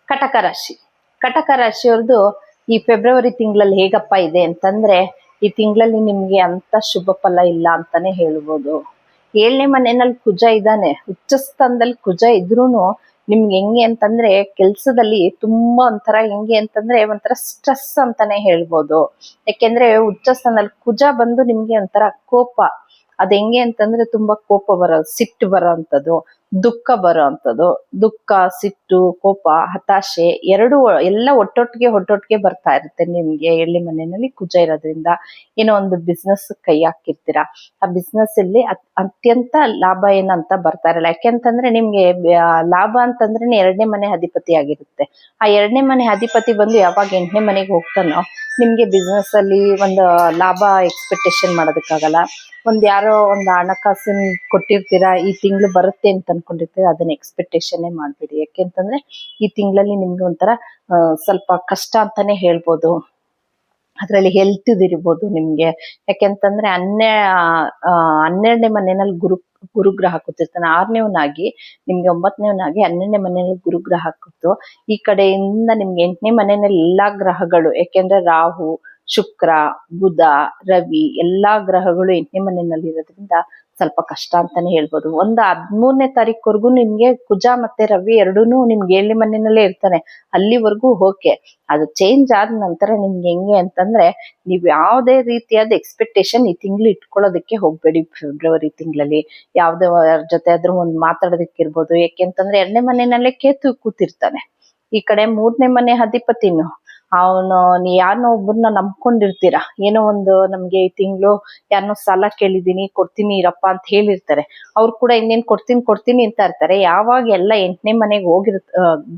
ಕಟಕ ರಾಶಿ. ಕಟಕ ರಾಶಿಯವ್ರದ್ದು ಈ ಫೆಬ್ರವರಿ ತಿಂಗಳಲ್ಲಿ ಹೇಗಪ್ಪ ಇದೆ ಅಂತಂದ್ರೆ, ಈ ತಿಂಗಳಲ್ಲಿ ನಿಮ್ಗೆ ಅಂತ ಶುಭ ಫಲ ಇಲ್ಲ ಅಂತಾನೆ ಹೇಳ್ಬೋದು. 7ನೇ ಮನೆಯಲ್ಲಿ ಕುಜ ಇದ್ದಾನೆ. ಉಚ್ಚ ಸ್ಥಾನದಲ್ಲಿ ಕುಜ ಇದ್ರೂನು ನಿಮ್ಗೆ ಹೆಂಗೆ ಅಂತಂದ್ರೆ ಕೆಲ್ಸದಲ್ಲಿ ತುಂಬಾ ಒಂಥರ ಸ್ಟ್ರೆಸ್ ಅಂತಾನೆ ಹೇಳ್ಬೋದು. ಯಾಕೆಂದ್ರೆ ಉಚ್ಚ ಸ್ಥಾನದಲ್ಲಿ ಕುಜ ಬಂದು ನಿಮ್ಗೆ ಒಂಥರ ಕೋಪ, ಅದ್ ಹೆಂಗೆ ಅಂತಂದ್ರೆ ತುಂಬಾ ಕೋಪ ಸಿಟ್ಟು ಬರೋ ಅಂಥದ್ದು, ದುಃಖ ಬರೋ ಅಂಥದ್ದು, ದುಃಖ, ಸಿಟ್ಟು, ಕೋಪ, ಹತಾಶೆ ಎಲ್ಲ ಒಟ್ಟೊಟ್ಟಿಗೆ ಬರ್ತಾ ಇರುತ್ತೆ ನಿಮ್ಗೆ. 7ನೇ ಮನೆಯಲ್ಲಿ ಕುಜ ಇರೋದ್ರಿಂದ ಏನೋ ಒಂದು ಬಿಸ್ನೆಸ್ ಕೈ ಹಾಕಿರ್ತೀರಾ. ಆ ಬಿಸ್ನೆಸ್ ಅಲ್ಲಿ ಅತ್ಯಂತ ಲಾಭ ಏನಂತ ಬರ್ತಾ ಇರಲ್ಲ. ಯಾಕೆಂತಂದ್ರೆ ನಿಮ್ಗೆ ಲಾಭ ಅಂತಂದ್ರೆ 2ನೇ ಮನೆ ಅಧಿಪತಿ ಆಗಿರುತ್ತೆ. ಆ 2ನೇ ಮನೆ ಅಧಿಪತಿ ಬಂದು ಯಾವಾಗ 8ನೇ ಮನೆಗೆ ಹೋಗ್ತಾನೋ ನಿಮ್ಗೆ ಬಿಸ್ನೆಸ್ ಅಲ್ಲಿ ಒಂದು ಲಾಭ ಎಕ್ಸ್ಪೆಕ್ಟೇಷನ್ ಮಾಡೋದಕ್ಕಾಗಲ್ಲ. ಯಾರೋ ಒಂದು ಹಣಕಾಸಿನ ಕೊಟ್ಟಿರ್ತೀರಾ, ಈ ತಿಂಗಳು ಬರುತ್ತೆ ಅಂತ ಅನ್ಕೊಂಡಿರ್ತೀರಾ, ಅದನ್ನ ಎಕ್ಸ್ಪೆಕ್ಟೇಷನ್ ಮಾಡ್ಬೇಡಿ. ಯಾಕೆಂತಂದ್ರೆ ಈ ತಿಂಗಳಲ್ಲಿ ನಿಮ್ಗೆ ಒಂಥರ ಸ್ವಲ್ಪ ಕಷ್ಟ ಅಂತಾನೆ ಹೇಳ್ಬೋದು. ಅದ್ರಲ್ಲಿ ಹೆಲ್ತ್ ಇದಿರ್ಬೋದು ನಿಮ್ಗೆ. ಯಾಕೆಂತಂದ್ರೆ 12ನೇ ಮನೆಯಲ್ಲಿ ಗುರುಗ್ರಹ ಕೂತಿರ್ತಾನೆ. 6ನೇವನಾಗಿ ನಿಮ್ಗೆ 9ನೇವನಾಗಿ 12ನೇ ಮನೆಯಲ್ಲಿ ಗುರುಗ್ರಹ ಕೂತು ಈ ಕಡೆಯಿಂದ ನಿಮ್ಗೆ 8ನೇ ಮನೆಯಲ್ಲಿ ಎಲ್ಲಾ ಗ್ರಹಗಳು, ಯಾಕೆಂದ್ರೆ ರಾಹು, ಶುಕ್ರ, ಬುಧ, ರವಿ ಎಲ್ಲಾ ಗ್ರಹಗಳು 8ನೇ ಮನೆಯಲ್ಲಿ ಇರೋದ್ರಿಂದ ಸ್ವಲ್ಪ ಕಷ್ಟ ಅಂತಾನೆ ಹೇಳ್ಬೋದು. 13ನೇ ತಾರೀಕುವರೆಗೂ ನಿಮ್ಗೆ ಕುಜ ಮತ್ತೆ ರವಿ ಎರಡೂನು ನಿಮ್ಗೆ 7ನೇ ಮನೆಯಲ್ಲೇ ಇರ್ತಾನೆ. ಅಲ್ಲಿವರೆಗೂ ಓಕೆ. ಅದು ಚೇಂಜ್ ಆದ ನಂತರ ನಿಮ್ಗೆ ಹೆಂಗೆ ಅಂತಂದ್ರೆ ನೀವ್ ಯಾವ್ದೇ ರೀತಿಯಾದ ಎಕ್ಸ್ಪೆಕ್ಟೇಷನ್ ಈ ತಿಂಗಳು ಇಟ್ಕೊಳ್ಳೋದಕ್ಕೆ ಹೋಗ್ಬೇಡಿ. ಫೆಬ್ರವರಿ ತಿಂಗಳಲ್ಲಿ ಯಾವ್ದೇ ಜೊತೆ ಆದ್ರೂ ಒಂದ್ ಮಾತಾಡೋದಕ್ಕಿರ್ಬೋದು. ಯಾಕೆಂತಂದ್ರೆ 2ನೇ ಮನೆಯಲ್ಲೇ ಕೇತು ಕೂತಿರ್ತಾನೆ. ಈ ಕಡೆ 3ನೇ ಮನೆ ಅಧಿಪತಿನು ನೀ ಯಾರನ್ನೋ ಒಬ್ಬರನ್ನ ನಂಬ್ಕೊಂಡಿರ್ತೀರಾ. ಏನೋ ಒಂದು ನಮ್ಗೆ ಈ ತಿಂಗಳು ಯಾರನ್ನೋ ಸಾಲ ಕೇಳಿದೀನಿ, ಕೊಡ್ತೀನಿ ಇರಪ್ಪ ಅಂತ ಹೇಳಿರ್ತಾರೆ. ಅವ್ರು ಕೂಡ ಇನ್ನೇನ್ ಕೊಡ್ತೀನಿ ಅಂತ ಇರ್ತಾರೆ. ಯಾವಾಗ ಎಲ್ಲ 8ನೇ ಮನೆಗೆ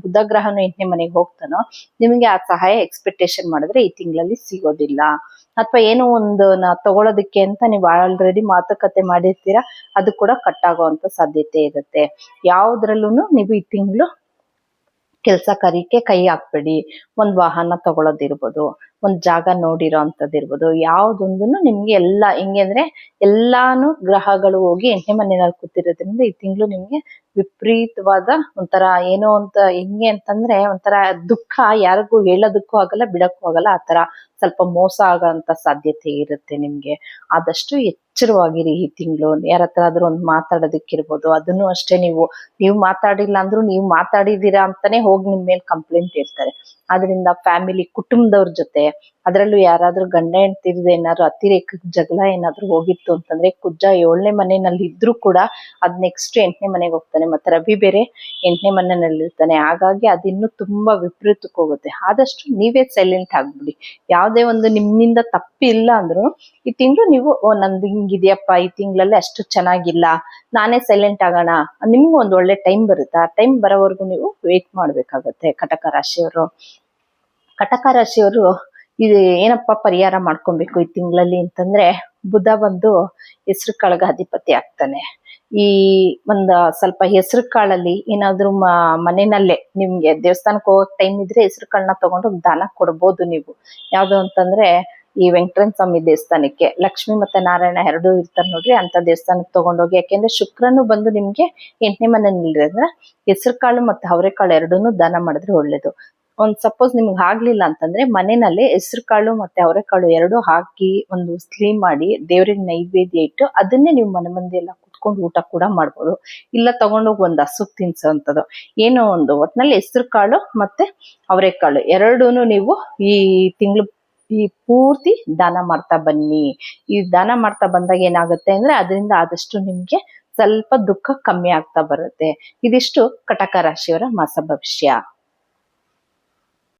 ಬುಧ ಗ್ರಹನು 8ನೇ ಮನೆಗೆ ಹೋಗ್ತಾನೋ ನಿಮ್ಗೆ ಆ ಸಹಾಯ ಎಕ್ಸ್ಪೆಕ್ಟೇಷನ್ ಮಾಡಿದ್ರೆ ಈ ತಿಂಗಳಲ್ಲಿ ಸಿಗೋದಿಲ್ಲ. ಅಥವಾ ಏನೋ ಒಂದು ತಗೊಳೋದಕ್ಕೆ ಅಂತ ನೀವು ಆಲ್ರೆಡಿ ಮಾತುಕತೆ ಮಾಡಿರ್ತೀರಾ, ಅದು ಕೂಡ ಕಟ್ ಆಗೋಂತ ಸಾಧ್ಯತೆ ಇರುತ್ತೆ. ಯಾವ್ದ್ರಲ್ಲೂ ನೀವು ಈ ತಿಂಗಳು ಕೆಲಸ ಕಾರ್ಯಕ್ಕೆ ಕೈ ಹಾಕ್ಬೇಡಿ. ಒಂದ್ ವಾಹನ ತಗೊಳೋದಿರ್ಬೋದು, ಒಂದ್ ಜಾಗ ನೋಡಿರೋ ಅಂತದಿರ್ಬೋದು, ಯಾವ್ದೊಂದನ್ನು ನಿಮ್ಗೆ ಎಲ್ಲ ಹೆಂಗೆ ಅಂದ್ರೆ ಎಲ್ಲಾನು ಗ್ರಹಗಳು ಹೋಗಿ 8ನೇ ಮನೆಯಲ್ಲಿ ಕೂತಿರೋದ್ರಿಂದ ಈ ತಿಂಗಳು ನಿಮ್ಗೆ ವಿಪರೀತವಾದ ಒಂಥರ ಏನೋ ಅಂತ ಹೆಂಗೆ ಅಂತಂದ್ರೆ ಒಂಥರ ದುಃಖ, ಯಾರಿಗೂ ಹೇಳೋದಕ್ಕೂ ಆಗಲ್ಲ, ಬಿಡಕ್ಕೂ ಆಗಲ್ಲ. ಆ ತರ ಸ್ವಲ್ಪ ಮೋಸ ಆಗೋಂತ ಸಾಧ್ಯತೆ ಇರುತ್ತೆ ನಿಮ್ಗೆ. ಆದಷ್ಟು ಎಚ್ಚರವಾಗಿರಿ ಈ ತಿಂಗಳು. ಯಾರ ಹತ್ರ ಆದ್ರೂ ಒಂದು ಮಾತಾಡೋದಕ್ಕಿರ್ಬೋದು, ಅದನ್ನು ಅಷ್ಟೇ ನೀವು ಮಾತಾಡಿಲ್ಲ ಅಂದ್ರೂ ನೀವು ಮಾತಾಡಿದೀರಾ ಅಂತಾನೆ ಹೋಗಿ ನಿಮ್ ಮೇಲೆ ಕಂಪ್ಲೇಂಟ್ ಇರ್ತಾರೆ. ಆದ್ರಿಂದ ಫ್ಯಾಮಿಲಿ, ಕುಟುಂಬದವ್ರ ಜೊತೆ, ಅದ್ರಲ್ಲೂ ಯಾರಾದ್ರೂ ಗಂಡ ಹೆಂಡ್ತಿರ್ದು ಏನಾದ್ರು ಅತಿರೇಕ ಜಗಳ ಏನಾದ್ರು ಹೋಗಿತ್ತು ಅಂತಂದ್ರೆ ಕುಜ 7ನೇ ಮನೆಯಲ್ಲಿ ಇದ್ರೂ ಕೂಡ ಅದ್ ನೆಕ್ಸ್ಟ್ 8ನೇ ಮನೆಗೆ ಹೋಗ್ತಾನೆ. ಮತ್ತೆ ರವಿ ಬೇರೆ 8ನೇ ಮನೆಯಲ್ಲಿ ಇರ್ತಾನೆ. ಹಾಗಾಗಿ ಅದಿನ್ನೂ ತುಂಬಾ ವಿಪರೀತಕ್ಕೆ ಹೋಗುತ್ತೆ. ಆದಷ್ಟು ನೀವೇ ಸೈಲೆಂಟ್ ಆಗ್ಬಿಡಿ. ಯಾವ್ದೇ ಒಂದು ನಿಮ್ಮಿಂದ ತಪ್ಪಿಲ್ಲ ಅಂದ್ರು ಈ ತಿಂಗಳು ನೀವು ನಂದು ಹಿಂಗಿದ್ಯಪ್ಪ, ಈ ತಿಂಗಳಲ್ಲಿ ಅಷ್ಟು ಚೆನ್ನಾಗಿಲ್ಲ, ನಾನೇ ಸೈಲೆಂಟ್ ಆಗೋಣ, ನಿಮ್ಗೂ ಒಂದ್ ಒಳ್ಳೆ ಟೈಮ್ ಬರುತ್ತೆ. ಆ ಟೈಮ್ ಬರೋವರೆಗೂ ನೀವು ವೇಟ್ ಮಾಡ್ಬೇಕಾಗತ್ತೆ. ಕಟಕ ರಾಶಿಯವರು ಇದು ಏನಪ್ಪ ಪರಿಹಾರ ಮಾಡ್ಕೊಬೇಕು ಈ ತಿಂಗಳಲ್ಲಿ ಅಂತಂದ್ರೆ, ಬುಧ ಬಂದು ಹೆಸರು ಕಾಳಿಗೆ ಅಧಿಪತಿ ಆಗ್ತಾನೆ. ಈ ಸ್ವಲ್ಪ ಹೆಸರು ಕಾಳಲ್ಲಿ ಏನಾದ್ರೂ ಮನೆಯಲ್ಲೇ ನಿಮ್ಗೆ ದೇವಸ್ಥಾನಕ್ಕೆ ಹೋಗಕ್ ಟೈಮ್ ಇದ್ರೆ ಹೆಸರು ಕಾಳನ್ನ ತಗೊಂಡು ದಾನ ಕೊಡ್ಬೋದು ನೀವು. ಯಾವ್ದು ಅಂತಂದ್ರೆ ಈ ವೆಂಕಟೇಶ್ವರ ಸ್ವಾಮಿ ದೇವಸ್ಥಾನಕ್ಕೆ, ಲಕ್ಷ್ಮಿ ಮತ್ತೆ ನಾರಾಯಣ ಎರಡೂ ಇರ್ತಾರೆ ನೋಡ್ರಿ, ಅಂತ ದೇವಸ್ಥಾನಕ್ಕೆ ತಗೊಂಡೋಗಿ. ಯಾಕೆಂದ್ರೆ ಶುಕ್ರನು ಬಂದು ನಿಮ್ಗೆ 8ನೇ ಮನೆಯಲ್ಲಿ ಇರೋದ್ರ ಹೆಸರು ಕಾಳು ಮತ್ತೆ ಅವರೆಕಾಳು ಎರಡೂನು ದಾನ ಮಾಡಿದ್ರೆ ಒಳ್ಳೇದು. ಸಪೋಸ್ ನಿಮ್ಗೆ ಆಗ್ಲಿಲ್ಲ ಅಂತಂದ್ರೆ ಮನೆಯಲ್ಲಿ ಹೆಸರು ಕಾಳು ಮತ್ತೆ ಅವರೆಕಾಳು ಎರಡು ಹಾಕಿ ಒಂದು ಸ್ಲೀಮ್ ಮಾಡಿ ದೇವ್ರಿಗೆ ನೈವೇದ್ಯ ಇಟ್ಟು ಅದನ್ನೇ ನೀವು ಮನೆ ಮಂದಿ ಎಲ್ಲ ಕುತ್ಕೊಂಡು ಊಟ ಕೂಡ ಮಾಡ್ಬೋದು. ಇಲ್ಲ ತಗೊಂಡೋಗಿ ಒಂದು ಹಸುಕ್ ತಿನ್ಸೋಂಥದ್ದು ಏನೋ ಒಂದು. ಒಟ್ನಲ್ಲಿ ಹೆಸರು ಕಾಳು ಮತ್ತೆ ಅವರೆಕಾಳು ಎರಡೂನು ನೀವು ಈ ತಿಂಗಳು ಈ ಪೂರ್ತಿ ದಾನ ಮಾಡ್ತಾ ಬನ್ನಿ. ಈ ದಾನ ಮಾಡ್ತಾ ಬಂದಾಗ ಏನಾಗುತ್ತೆ ಅಂದ್ರೆ ಅದರಿಂದ ಆದಷ್ಟು ನಿಮ್ಗೆ ಸ್ವಲ್ಪ ದುಃಖ ಕಮ್ಮಿ ಆಗ್ತಾ ಬರುತ್ತೆ. ಇದಿಷ್ಟು ಕಟಕ ರಾಶಿಯವರ ಮಾಸ ಭವಿಷ್ಯ.